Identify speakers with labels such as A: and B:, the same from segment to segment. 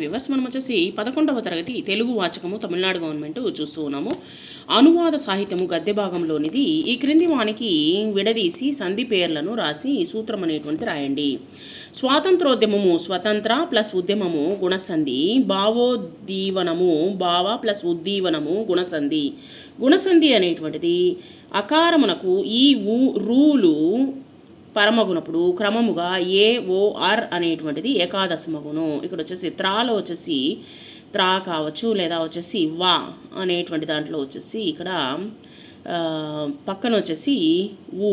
A: Viewers మనం వచ్చేసి 11వ తరగతి తెలుగు వాచకము తమిళనాడు గవర్నమెంట్ చూస్తూ ఉన్నాము. అనువాద సాహిత్యము గద్య భాగంలోనిది. ఈ క్రింది వానికి విడదీసి సంధి పేర్లను రాసి సూత్రం అనేటువంటి రాయండి. స్వాతంత్రోద్యమము స్వతంత్ర ప్లస్ ఉద్యమము గుణసంధి. భావోద్దీవనము భావ ప్లస్ ఉద్దీవనము గుణసంధి. గుణసంధి అనేటువంటిది అకారమునకు ఈ రూలు పరమగునప్పుడు క్రమముగా AOR అనేటువంటిది ఏకాదశమగును. ఇక్కడ వచ్చేసి త్రాలో వచ్చేసి త్రా కావచ్చు, లేదా వచ్చేసి వా అనేటువంటి దాంట్లో వచ్చేసి ఇక్కడ పక్కన వచ్చేసి ఊ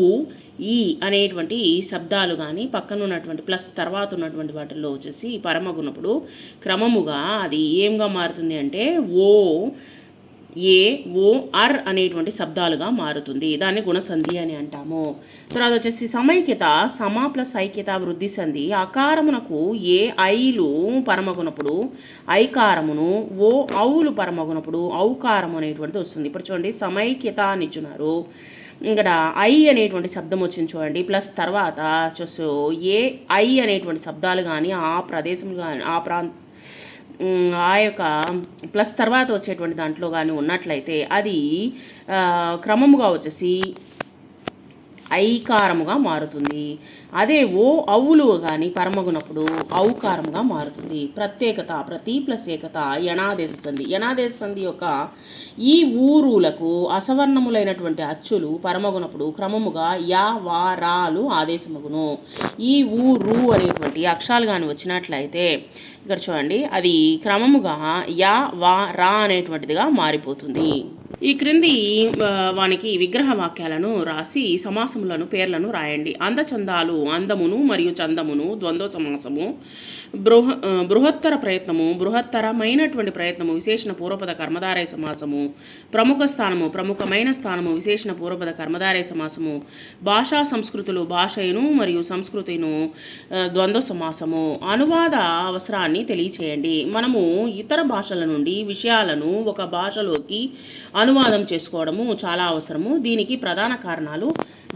A: ఈ అనేటువంటి శబ్దాలు కానీ పక్కన ఉన్నటువంటి ప్లస్ తర్వాత ఉన్నటువంటి వాటిల్లో వచ్చేసి పరమగునప్పుడు క్రమముగా అది ఏంగా మారుతుంది అంటే AOR అనేటువంటి శబ్దాలుగా మారుతుంది. దాన్ని గుణసంధి అని అంటాము. తర్వాత వచ్చేసి సమైక్యత సమ ప్లస్ ఐక్యత వృద్ధి సంధి. అకారమునకు ఐలు పరమగునప్పుడు ఐకారమును ఔలు పరమగునప్పుడు ఔకారము అనేటువంటిది వస్తుంది. ఇప్పుడు చూడండి సమైక్యత అని ఇచ్చున్నారు. ఇక్కడ ఐ అనేటువంటి శబ్దం వచ్చింది చూడండి. ప్లస్ తర్వాత వచ్చేసి ఐ అనేటువంటి శబ్దాలు కానీ ఆ ప్రదేశం కానీ ఆ యొక్క ప్లస్ తర్వాత వచ్చేటువంటి దాంట్లో కానీ ఉన్నట్లయితే అది క్రమముగా వచ్చేసి ఐకారముగా మారుతుంది. అదే ఔలు కానీ పరమగునప్పుడు ఔకారముగా మారుతుంది. ప్రత్యేకత ప్రతి ప్లస్ ఏకత యణాదేశ సంధి. యణాదేశ సంధి యొక్క ఈ ఊరులకు అసవర్ణములైనటువంటి అచ్చులు పరమగునప్పుడు క్రమముగా యా వా రాలు ఆదేశమగును. ఈ ఊరు అనేటువంటి అక్షరాలు కానీ వచ్చినట్లయితే ఇక్కడ చూడండి అది క్రమముగా యా వా రా అనేటువంటిదిగా మారిపోతుంది. ఈ క్రింది వానికి విగ్రహ వాక్యాలను రాసి సమాసములను పేర్లను రాయండి. అందచందాలు అందమును మరియు చందమును ద్వంద్వ సమాసము. బృహత్తర ప్రయత్నము బృహత్తరమైనటువంటి ప్రయత్నము విశేషణ పూర్వపద కర్మధారయ సమాసము. ప్రముఖ స్థానము ప్రముఖమైన స్థానము విశేషణ పూర్వపద కర్మధారయ సమాసము. భాషా సంస్కృతులు భాషయును మరియు సంస్కృతిను ద్వంద్వ సమాసము. అనువాద అవసరాన్ని తెలియచేయండి. మనము ఇతర భాషల నుండి విషయాలను ఒక భాషలోకి అనువాదం చేసుకోవడము చాలా అవసరము. దీనికి ప్రధాన కారణాలు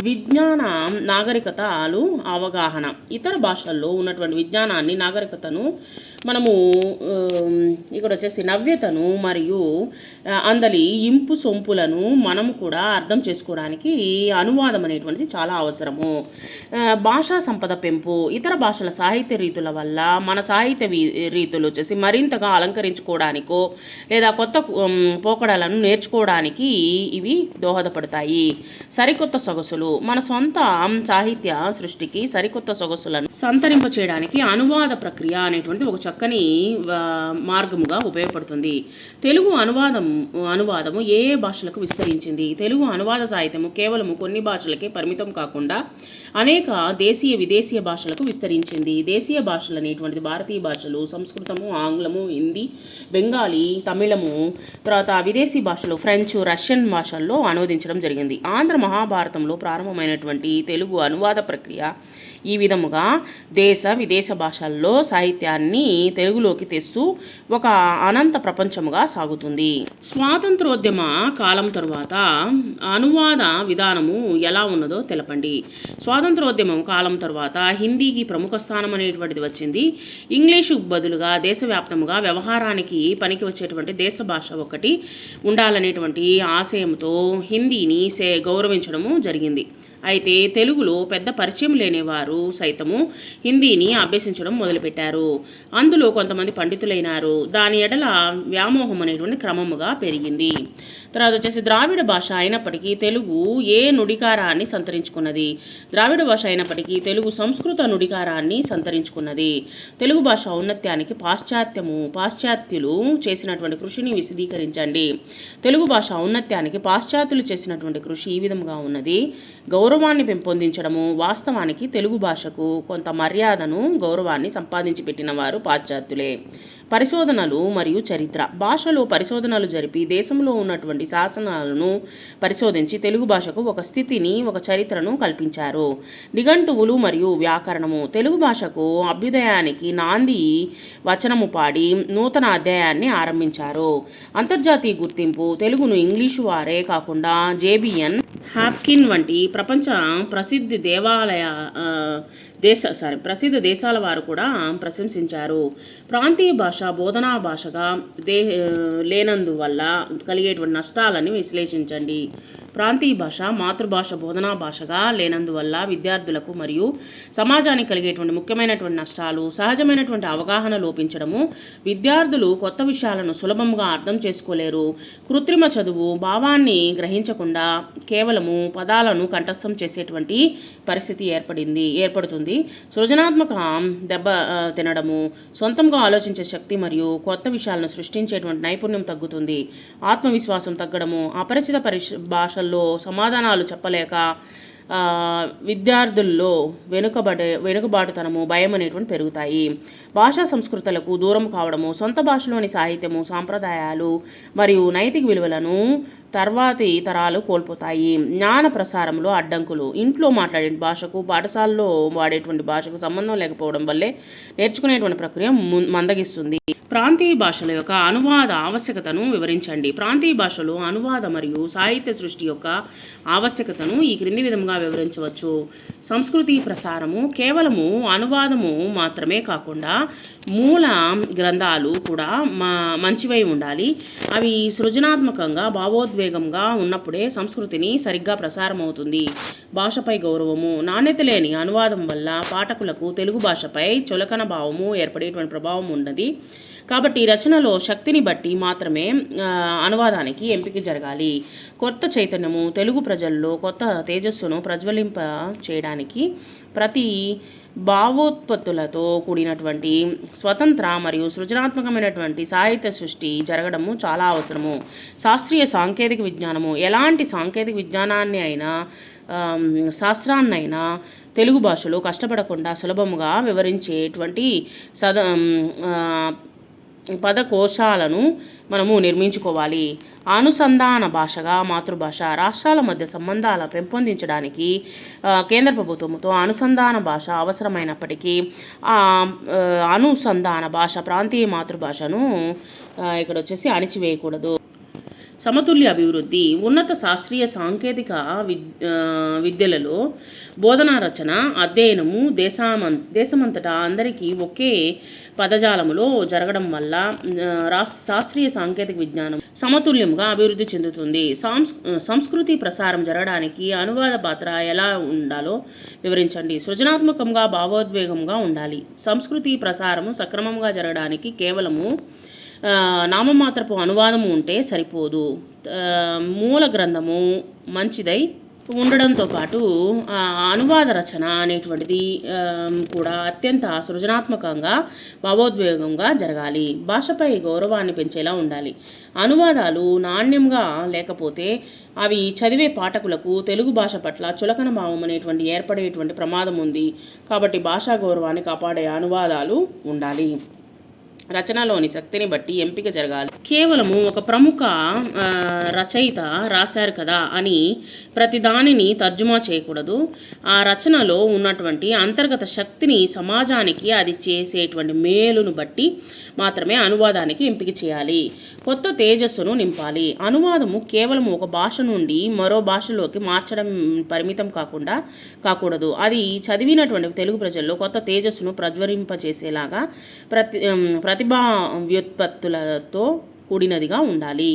A: విజ్ఞాన నాగరికతలు అవగాహన. ఇతర భాషల్లో ఉన్నటువంటి విజ్ఞానాన్ని నాగరికతను మనము ఇక్కడ వచ్చేసి నవ్యతను మరియు అందలి ఇంపు సొంపులను మనము కూడా అర్థం చేసుకోవడానికి అనువాదం అనేటువంటిది చాలా అవసరము. భాషా సంపద పెంపు ఇతర భాషల సాహిత్య రీతుల వల్ల మన సాహిత్య రీతులు వచ్చేసి మరింతగా అలంకరించుకోవడానికో లేదా కొత్త పోకడలను నేర్చుకోవడానికి ఇవి దోహదపడతాయి. సరికొత్త సొగసులు మన సొంత సాహిత్య సృష్టికి సరికొత్త సొగసులను సంతరింప చేయడానికి అనువాద ప్రక్రియ అనేటువంటి ఒక చక్కని మార్గముగా ఉపయోగపడుతుంది. తెలుగు అనువాదము ఏ భాషలకు విస్తరించింది. తెలుగు అనువాద సాహిత్యము కేవలము కొన్ని భాషలకే పరిమితం కాకుండా అనేక దేశీయ విదేశీయ భాషలకు విస్తరించింది. దేశీయ భాషలు అనేటువంటిది భారతీయ భాషలు సంస్కృతము ఆంగ్లము హిందీ బెంగాలీ తమిళము తర్వాత విదేశీ భాషలు ఫ్రెంచ్ రష్యన్ భాషల్లో అనువదించడం జరిగింది. ఆంధ్ర మహాభారతంలో ప్రారంభమైనటువంటి తెలుగు అనువాద ప్రక్రియ ఈ విధముగా దేశ విదేశ భాషల్లో సాహిత్యాన్ని తెలుగులోకి తెస్తూ ఒక అనంత ప్రపంచముగా సాగుతుంది. స్వాతంత్రోద్యమ కాలం తరువాత అనువాద విధానము ఎలా ఉన్నదో తెలపండి. స్వాతంత్రోద్యమం కాలం తర్వాత హిందీకి ప్రముఖ స్థానం అనేటువంటిది వచ్చింది. ఇంగ్లీషు బదులుగా దేశవ్యాప్తముగా వ్యవహారానికి పనికి వచ్చేటువంటి దేశ భాష ఒకటి ఉండాలనేటువంటి ఆశయంతో హిందీని గౌరవించడము జరిగింది. అయితే తెలుగులో పెద్ద పరిచయం లేనివారు సైతము హిందీని అభ్యసించడం మొదలుపెట్టారు. అందులో కొంతమంది పండితులైనారు. దాని ఎడల వ్యామోహం అనేటువంటి క్రమముగా పెరిగింది. తర్వాత వచ్చేసి ద్రావిడ భాష అయినప్పటికీ తెలుగు ఏ నుడికారాన్ని సంతరించుకున్నది. ద్రావిడ భాష అయినప్పటికీ తెలుగు సంస్కృత నుడికారాన్ని సంతరించుకున్నది. తెలుగు భాష ఔన్నత్యానికి పాశ్చాత్యులు చేసినటువంటి కృషిని విశదీకరించండి. తెలుగు భాష ఔన్నత్యానికి పాశ్చాత్యులు చేసినటువంటి కృషి ఈ విధంగా ఉన్నది. గౌరవాన్ని పెంపొందించడము. వాస్తవానికి తెలుగు భాషకు కొంత మర్యాదను గౌరవాన్ని సంపాదించి పెట్టిన వారు పాశ్చాత్యులే. పరిశోధనలు మరియు చరిత్ర. భాషలో పరిశోధనలు జరిపి దేశంలో ఉన్నటువంటి శాసనాలను పరిశోధించి తెలుగు భాషకు ఒక స్థితిని ఒక చరిత్రను కల్పించారు. నిఘంటువులు మరియు వ్యాకరణము. తెలుగు భాషకు అభ్యుదయానికి నాంది వచనము పాడి నూతన అధ్యాయాన్ని ఆరంభించారు. అంతర్జాతీయ గుర్తింపు. తెలుగును ఇంగ్లీషు వారే కాకుండా JBN హాప్కిన్ వంటి ప్రపంచ ప్రసిద్ధి ప్రసిద్ధ దేశాల వారు కూడా ప్రశంసించారు. ప్రాంతీయ భాష బోధనా భాషగా లేనందువల్ల కలిగేటువంటి నష్టాలని విశ్లేషించండి. ప్రాంతీయ భాష మాతృభాష బోధనా భాషగా లేనందువల్ల విద్యార్థులకు మరియు సమాజానికి కలిగేటువంటి ముఖ్యమైనటువంటి నష్టాలు: సహజమైనటువంటి అవగాహన లోపించడము, విద్యార్థులు కొత్త విషయాలను సులభంగా అర్థం చేసుకోలేరు, కృత్రిమ చదువు, భావాన్ని గ్రహించకుండా కేవలము పదాలను కంఠస్థం చేసేటువంటి పరిస్థితి ఏర్పడుతుంది, సృజనాత్మక దెబ్బ తినడము, సొంతంగా ఆలోచించే శక్తి మరియు కొత్త విషయాలను సృష్టించేటువంటి నైపుణ్యం తగ్గుతుంది, ఆత్మవిశ్వాసం తగ్గడము, అపరిచిత భాషల్లో సమాధానాలు చెప్పలేక విద్యార్థుల్లో వెనుకబాటుతనము, భయం అనేటువంటి పెరుగుతాయి. భాషా సంస్కృతులకు దూరం కావడము, సొంత భాషలోని సాహిత్యము, సాంప్రదాయాలు మరియు నైతిక విలువలను తర్వాతి తరాలు కోల్పోతాయి. జ్ఞాన ప్రసారంలో అడ్డంకులు: ఇంట్లో మాట్లాడే భాషకు పాఠశాలలో వాడేటువంటి భాషకు సంబంధం లేకపోవడం వల్లే నేర్చుకునేటువంటి ప్రక్రియ మందగిస్తుంది. ప్రాంతీయ భాషల యొక్క అనువాద ఆవశ్యకతను వివరించండి. ప్రాంతీయ భాషలో అనువాద మరియు సాహిత్య సృష్టి యొక్క ఆవశ్యకతను ఈ క్రింది విధంగా వివరించవచ్చు. సంస్కృతి ప్రసారము: కేవలము అనువాదము మాత్రమే కాకుండా మూల గ్రంథాలు కూడా మంచివై ఉండాలి. అవి సృజనాత్మకంగా భావోద్వేగంగా ఉన్నప్పుడే సంస్కృతిని సరిగ్గా ప్రసారం అవుతుంది. భాషపై గౌరవము: నాణ్యత లేని అనువాదం వల్ల పాఠకులకు తెలుగు భాషపై చులకన భావము ఏర్పడేటువంటి ప్రభావం ఉన్నది. కాబట్టి రచనలో శక్తిని బట్టి మాత్రమే అనువాదానికి ఎంపిక జరగాలి. కొత్త చైతన్యము: తెలుగు ప్రజల్లో కొత్త తేజస్సును ప్రజ్వలింప చేయడానికి ప్రతి భావోత్పత్తులతో కూడినటువంటి స్వతంత్ర మరియు సృజనాత్మకమైనటువంటి సాహిత్య సృష్టి జరగడము చాలా అవసరము. శాస్త్రీయ సాంకేతిక విజ్ఞానము: ఎలాంటి సాంకేతిక విజ్ఞానాన్ని అయినా శాస్త్రాన్నైనా తెలుగు భాషలో కష్టపడకుండా సులభముగా వివరించేటువంటి పదకోశాలను మనము నిర్మించుకోవాలి. అనుసంధాన భాషగా మాతృభాష: రాష్ట్రాల మధ్య సంబంధాల పెంపొందించడానికి కేంద్ర ప్రభుత్వంతో అనుసంధాన భాష అవసరమైనప్పటికీ అనుసంధాన భాష ప్రాంతీయ మాతృభాషను ఇక్కడ వచ్చేసి అణిచివేయకూడదు. సమతుల్య అభివృద్ధి: ఉన్నత శాస్త్రీయ సాంకేతిక విద్యలలో బోధనా రచన అధ్యయనము దేశమంతటా అందరికీ ఒకే పదజాలములో జరగడం వల్ల శాస్త్రీయ సాంకేతిక విజ్ఞానం సమతుల్యంగా అభివృద్ధి చెందుతుంది. సంస్కృతి ప్రసారం జరగడానికి అనువాద పాత్ర ఎలా ఉండాలో వివరించండి. సృజనాత్మకంగా భావోద్వేగంగా ఉండాలి. సంస్కృతి ప్రసారము సక్రమంగా జరగడానికి కేవలము నామమాత్రపు అనువాదము ఉంటే సరిపోదు. మూల గ్రంథము మంచిదై ఉండడంతో పాటు అనువాద రచన అనేటువంటిది కూడా అత్యంత సృజనాత్మకంగా భావోద్వేగంగా జరగాలి. భాషపై గౌరవాన్ని పెంచేలా ఉండాలి. అనువాదాలు నాణ్యంగా లేకపోతే అవి చదివే పాఠకులకు తెలుగు భాష పట్ల చులకన భావం అనేటువంటి ఏర్పడేటువంటి ప్రమాదం ఉంది. కాబట్టి భాషా గౌరవాన్ని కాపాడే అనువాదాలు ఉండాలి. రచనలోని శక్తిని బట్టి ఎంపిక జరగాలి. కేవలము ఒక ప్రముఖ రచయిత రాశారు కదా అని ప్రతి దానిని తర్జుమా చేయకూడదు. ఆ రచనలో ఉన్నటువంటి అంతర్గత శక్తిని, సమాజానికి అది చేసేటువంటి మేలును బట్టి మాత్రమే అనువాదానికి ఎంపిక చేయాలి. కొత్త తేజస్సును నింపాలి. అనువాదము కేవలం ఒక భాష నుండి మరో భాషలోకి మార్చడం పరిమితం కాకూడదు. అది చదివినటువంటి తెలుగు ప్రజల్లో కొత్త తేజస్సును ప్రజ్వరింపచేసేలాగా ప్రతిభా వ్యుత్పత్తులతో కూడినదిగా ఉండాలి.